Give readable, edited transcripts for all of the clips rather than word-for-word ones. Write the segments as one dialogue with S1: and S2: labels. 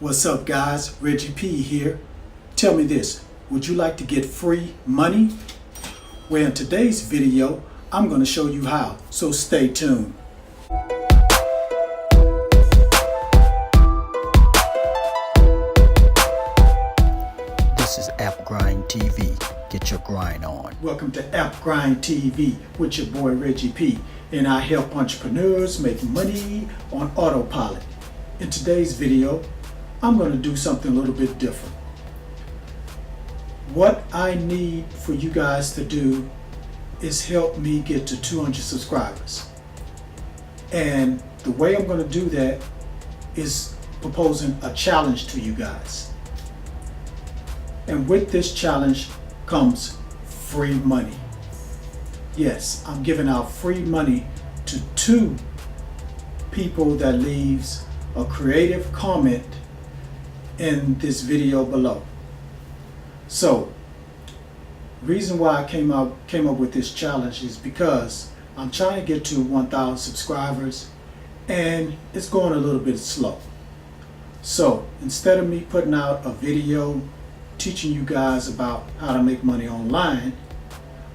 S1: What's up guys, Reggie P here. Tell me this, would you like to get free money? Well, in today's video, I'm going to show you how, so stay tuned.
S2: This is App Grind TV. Get your grind on.
S1: Welcome to App Grind TV with your boy Reggie P, and I help entrepreneurs make money on autopilot. In today's video, I'm going to do something a little bit different. What I need for you guys to do is help me get to 200 subscribers. And the way I'm going to do that is proposing a challenge to you guys. And with this challenge comes free money. Yes, I'm giving out free money to 2 people that leaves a creative comment in this video below. So, reason why I came up with this challenge is because I'm trying to get to 1,000 subscribers and it's going a little bit slow. So instead of me putting out a video teaching you guys about how to make money online,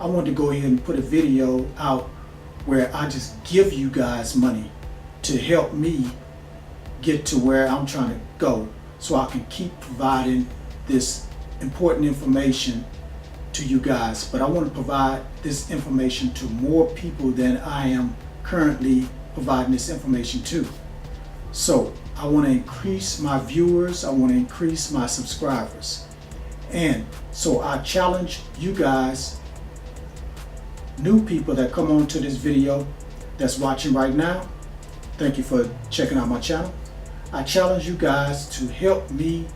S1: I want to go ahead and put a video out where I just give you guys money to help me get to where I'm trying to go, so I can keep providing this important information to you guys. But I want to provide this information to more people than I am currently providing this information to. So I want to increase my viewers, I want to increase my subscribers. And so I challenge you guys, new people that come on to this video that's watching right now, thank you for checking out my channel. I challenge you guys to help me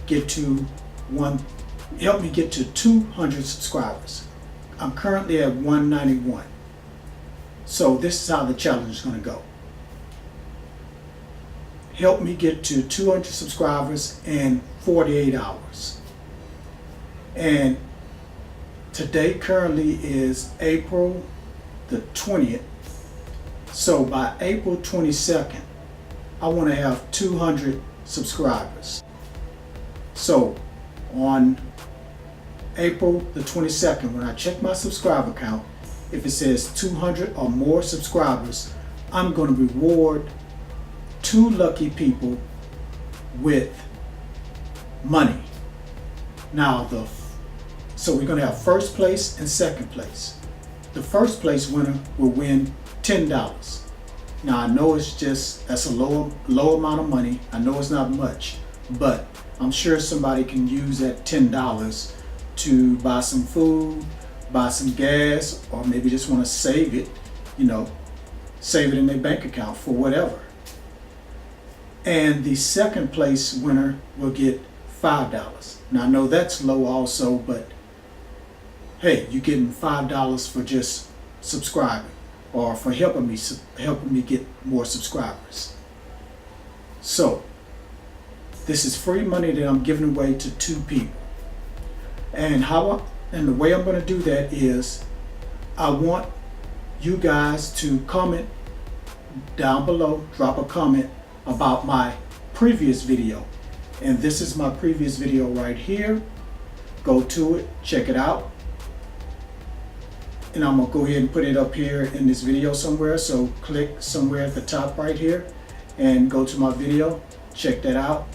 S1: get to 200 subscribers. I'm currently at 191. So this is how the challenge is going to go. Help me get to 200 subscribers in 48 hours. And today currently is April the 20th. So by April 22nd, I want to have 200 subscribers. So on April the 22nd, when I check my subscriber count, if it says 200 or more subscribers, I'm going to reward 2 lucky people with money. Now so we're going to have first place and second place. The first place winner will win $10. Now I know that's a low amount of money. I know it's not much, but I'm sure somebody can use that $10 to buy some food, buy some gas, or maybe just want to save it, save it in their bank account for whatever. And the second place winner will get $5. Now I know that's low also, but hey, you're getting $5 for just subscribing, or for helping me get more subscribers. So this is free money that I'm giving away to 2 people. And the way I'm going to do that is I want you guys to comment down below, drop a comment about my previous video. And this is my previous video right here. Go to it, check it out. And I'm going to go ahead and put it up here in this video somewhere. So click somewhere at the top right here and go to my video, check that out.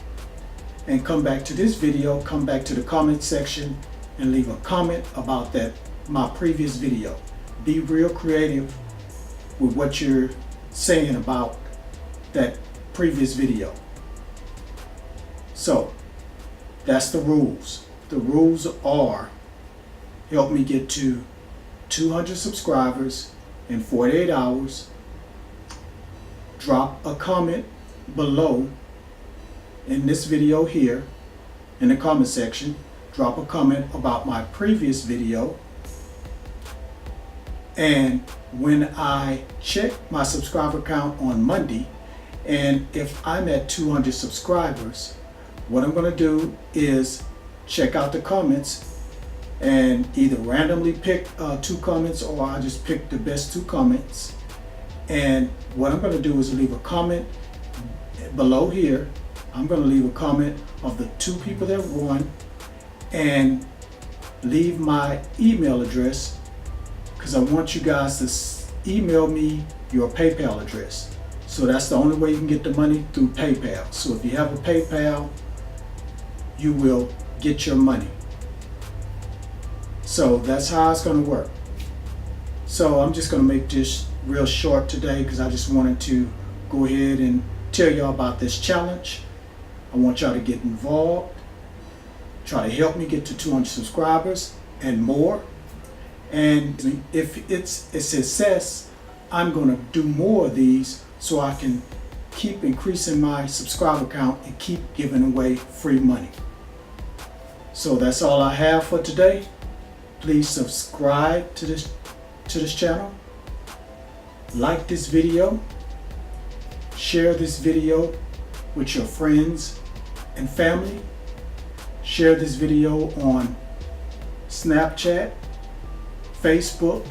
S1: And come back to this video, come back to the comment section and leave a comment about my previous video. Be real creative with what you're saying about that previous video. So that's the rules. The rules are help me get to 200 subscribers in 48 hours. Drop a comment below in this video here in the comment section. Drop a comment about my previous video. And when I check my subscriber count on Monday, and if I'm at 200 subscribers, what I'm going to do is check out the comments and either randomly pick 2 comments, or I just pick the best 2 comments. And what I'm going to do is leave a comment below here. I'm going to leave a comment of the 2 people that won and leave my email address, because I want you guys to email me your PayPal address. So that's the only way you can get the money, through PayPal. So if you have a PayPal, you will get your money. So that's how it's going to work. So I'm just going to make this real short today, because I just wanted to go ahead and tell y'all about this challenge. I want y'all to get involved, try to help me get to 200 subscribers and more. And if it's a success, I'm going to do more of these so I can keep increasing my subscriber count and keep giving away free money. So that's all I have for today. Please subscribe to this channel, like this video, share this video with your friends and family, share this video on Snapchat, Facebook,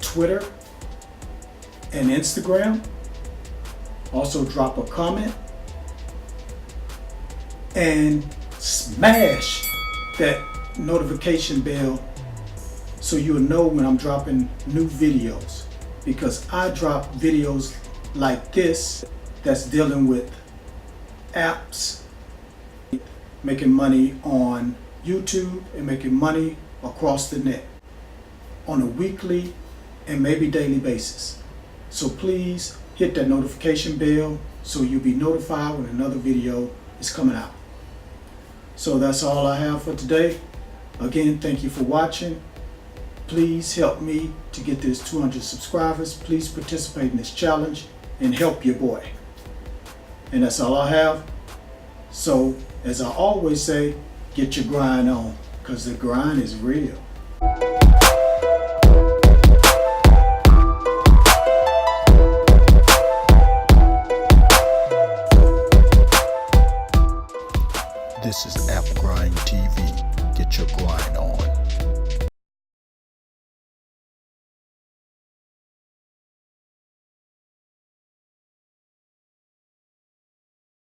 S1: Twitter, and Instagram. Also drop a comment and smash that notification bell so you'll know when I'm dropping new videos, because I drop videos like this that's dealing with apps, making money on YouTube and making money across the net on a weekly and maybe daily basis. So please hit that notification bell so you'll be notified when another video is coming out. So that's all I have for today. Again, thank you for watching. Please help me to get this 200 subscribers. Please participate in this challenge and help your boy. And that's all I have. So, as I always say, get your grind on, because the grind is real.
S2: This is App Grind TV. Get your grind on.